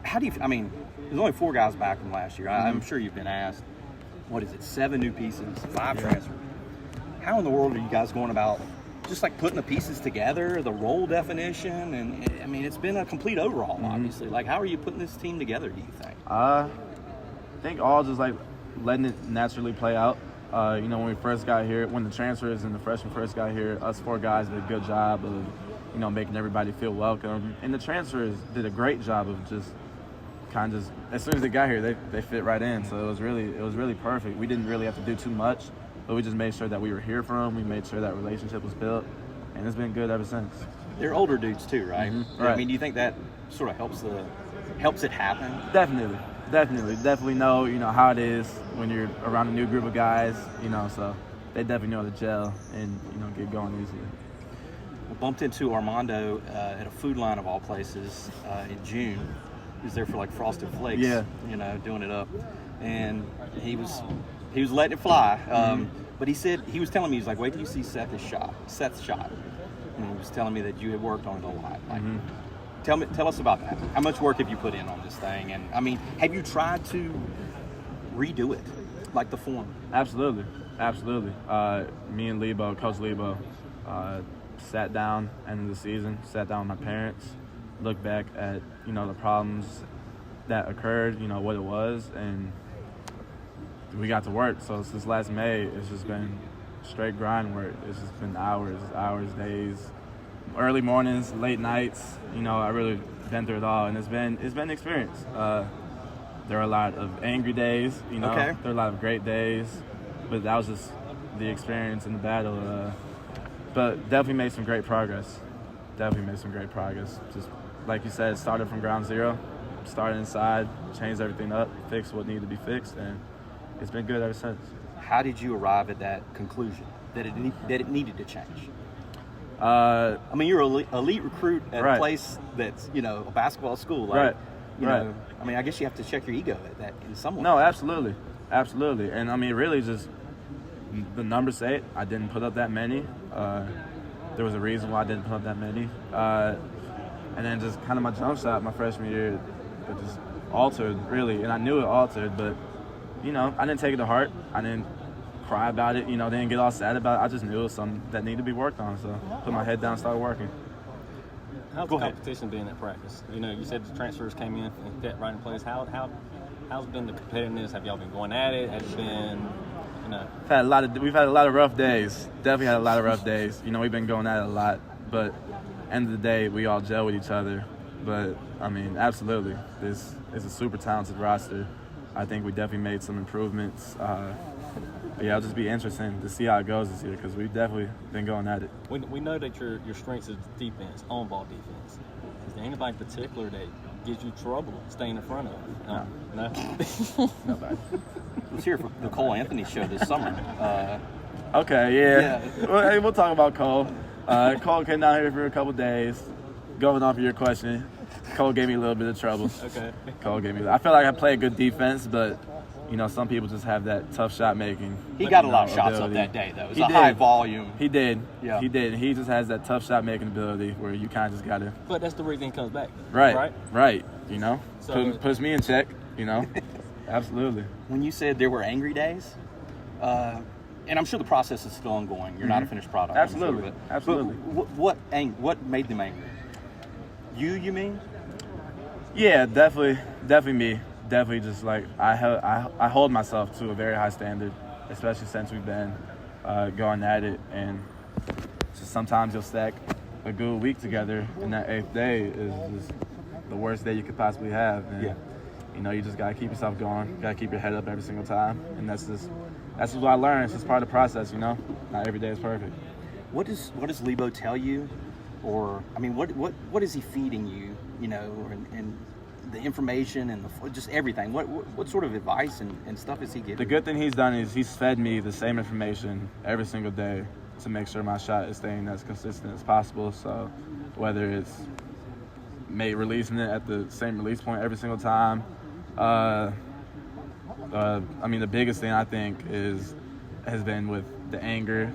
how do you? I mean, there's only 4 guys back from last year. I'm sure you've been asked. What is it? 7 new pieces, 5 transfers. How in the world are you guys going about just like putting the pieces together, the role definition, and I mean, it's been a complete overhaul, obviously. Like, how are you putting this team together? Do you think? I think all just like letting it naturally play out. When we first got here, when the transfers and the freshmen first got here, us 4 guys did a good job of, making everybody feel welcome. And the transfers did a great job of just kind of as soon as they got here, they fit right in. So it was really perfect. We didn't really have to do too much, but we just made sure that we were here for them. We made sure that relationship was built, and it's been good ever since. They're older dudes too, right? Right. I mean, do you think that sort of helps it happen? Definitely know how it is when you're around a new group of guys, so they definitely know how to gel and get going easily. We bumped into Armando at a Food Line of all places in June. He was there for like Frosted Flakes, doing it up, and he was letting it fly. But he said he was telling me, he's like, wait till you see Seth's shot, and he was telling me that you had worked on it a lot. Like, tell us about that. How much work have you put in on this thing? And I mean, have you tried to redo it, like the form? Absolutely. Me and Coach Lebo, sat down end of the season, sat down with my parents, looked back at the problems that occurred, what it was, and we got to work. So since last May, it's just been straight grind work. It's just been hours, days, early mornings, late nights. I really been through it all, and it's been an experience. There are a lot of angry days, there are a lot of great days, but that was just the experience in the battle. But definitely made some great progress. Just like you said, started from ground zero, started inside, changed everything up, fixed what needed to be fixed, and it's been good ever since. How did you arrive at that conclusion that it needed to change? I mean, you're an elite recruit at a place that's a basketball school. Like, I mean, I guess you have to check your ego at that in some way. No, absolutely, and I mean, really, just the numbers say it. I didn't put up that many. There was a reason why I didn't put up that many. And then just kind of my jump shot my freshman year, it just altered, really. And I knew it altered, but, I didn't take it to heart. I didn't cry about it, didn't get all sad about it. I just knew it was something that needed to be worked on. So put my head down and started working. How's the competition been at practice? You said the transfers came in and fit right in place. How's been the competitiveness? Have y'all been going at it? Has it been... We've had a lot of rough days. Definitely had a lot of rough days. We've been going at it a lot, but end of the day, we all gel with each other. But I mean, absolutely, this is a super talented roster. I think we definitely made some improvements. It'll just be interesting to see how it goes this year because we've definitely been going at it. We know that your strength is defense, on-ball defense. Is there anybody in particular that gives you trouble staying in front of? No? Nobody. I was here for the Cole Anthony show this summer. Well, we'll talk about Cole. Cole came down here for a couple days. Going off of your question, Cole gave me a little bit of trouble. Okay. I feel like I played good defense, but some people just have that tough shot making. He got a lot of shots up that day, though. It was high volume. He did. Yeah. He did. He just has that tough shot making ability where you kind of just got to. But that's the reason he comes back. Right. So puts me in check. Absolutely. When you said there were angry days, and I'm sure the process is still ongoing. You're not a finished product. Absolutely. Absolutely. What made them angry? You mean? Yeah, definitely me. Definitely just like I hold myself to a very high standard, especially since we've been going at it. And just sometimes you'll stack a good week together, and that 8th day is just the worst day you could possibly have. And, you just got to keep yourself going. Got to keep your head up every single time. And that's what I learned. It's just part of the process, Not every day is perfect. What does Lebo tell you? Or, I mean, what is he feeding you, and the information and just everything? What sort of advice and stuff is he giving? The good thing he's done is he's fed me the same information every single day to make sure my shot is staying as consistent as possible. So whether it's releasing it at the same release point every single time, I mean, the biggest thing I think has been with the anger,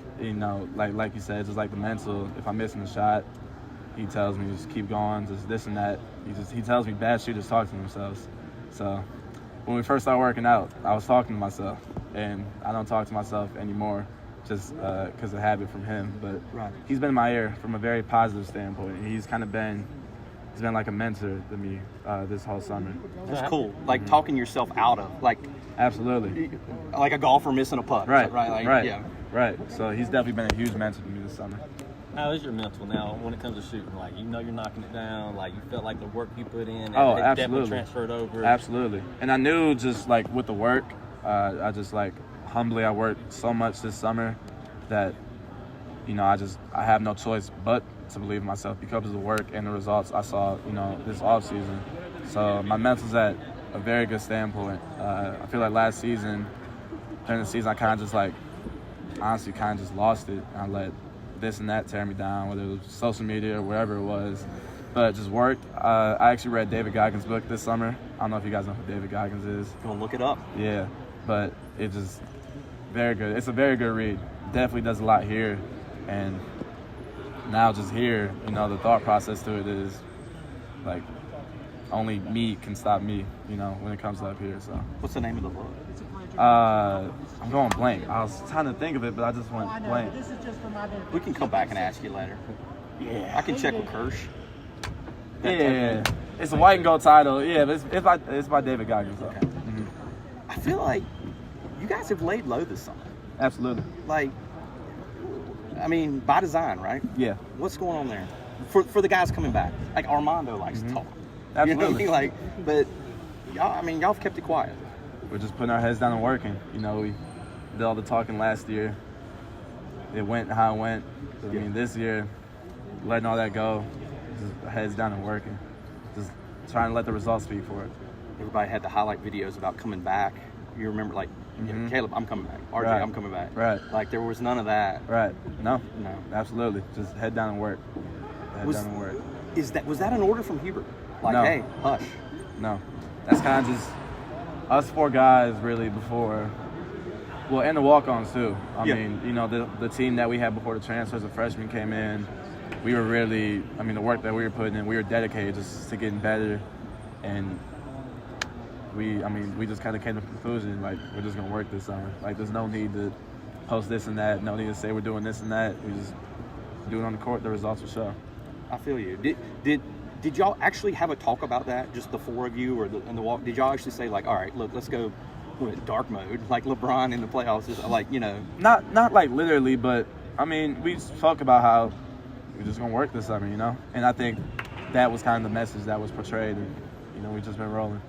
like you said, just like the mental. If I'm missing a shot, he tells me just keep going, just this and that. He tells me bad shooters talk to themselves. So when we first started working out, I was talking to myself, and I don't talk to myself anymore just because of habit from him. But he's been in my ear from a very positive standpoint. He's been like a mentor to me this whole summer. That's cool. Like talking yourself out of, like, absolutely, like a golfer missing a putt. Right. Like, right. Yeah. Right. So he's definitely been a huge mentor to me this summer. How is your mental now when it comes to shooting? Like, you know you're knocking it down. Like, you felt like the work you put in, Oh, it absolutely. definitely transferred over. Absolutely. And I knew just, like, with the work, I just, like, humbly, I worked so much this summer that, you know, I have no choice but to believe in myself because of the work and the results I saw, you know, this offseason. So my mental's at a very good standpoint. I feel like last season, during the season, I kind of just, like, honestly kind of just lost it. I let this and that tear me down, whether it was social media or wherever it was. But just work. I actually read David Goggins' book this summer. I don't know if you guys know who David Goggins is. Go and look it up. Yeah, but it just very good. It's a very good read. Definitely does a lot here. And now just here, you know, the thought process to it is like only me can stop me, you know, when it comes to up here. So what's the name of the book? I'm going blank. I was trying to think of it, but I just went blank. We can come back and ask you later. Yeah. I can check with Kirsch. Yeah. It's a white and gold title. Yeah, but it's by David Goggins. Okay. Mm-hmm. I feel like you guys have laid low this summer. Absolutely. Like, I mean, by design, right? Yeah. What's going on there? For the guys coming back. Like Armando likes to talk. Absolutely. You know what I mean? Like, but y'all have kept it quiet. We're just putting our heads down and working. You know, we did all the talking last year. It went how it went. I mean, this year, letting all that go, just heads down and working. Just trying to let the results speak for it. Everybody had the highlight videos about coming back. You remember, like, Caleb, I'm coming back. RJ, Right. I'm coming back. Right. Like, there was none of that. Right. No. No. Absolutely. Just head down and work. Head down and work. Was that an order from Hubert? Like, No. hey, hush. No. That's kind of just us four guys really before. Well, and the walk-ons too. I mean, you know, the team that we had before the transfers, the freshmen came in, we were really, I mean, the work that we were putting in, we were dedicated just to getting better. And we just kind of came to the conclusion, like, we're just going to work this summer. Like, there's no need to post this and that, no need to say we're doing this and that. We just do it on the court, the results will show. I feel you. Did y'all actually have a talk about that, just the four of you, or in the walk? Did y'all actually say, like, all right, look, let's go dark mode, like LeBron in the playoffs, is like, you know? Not like literally, but, I mean, we talk about how we're just going to work this summer, you know? And I think that was kind of the message that was portrayed, and, you know, we've just been rolling.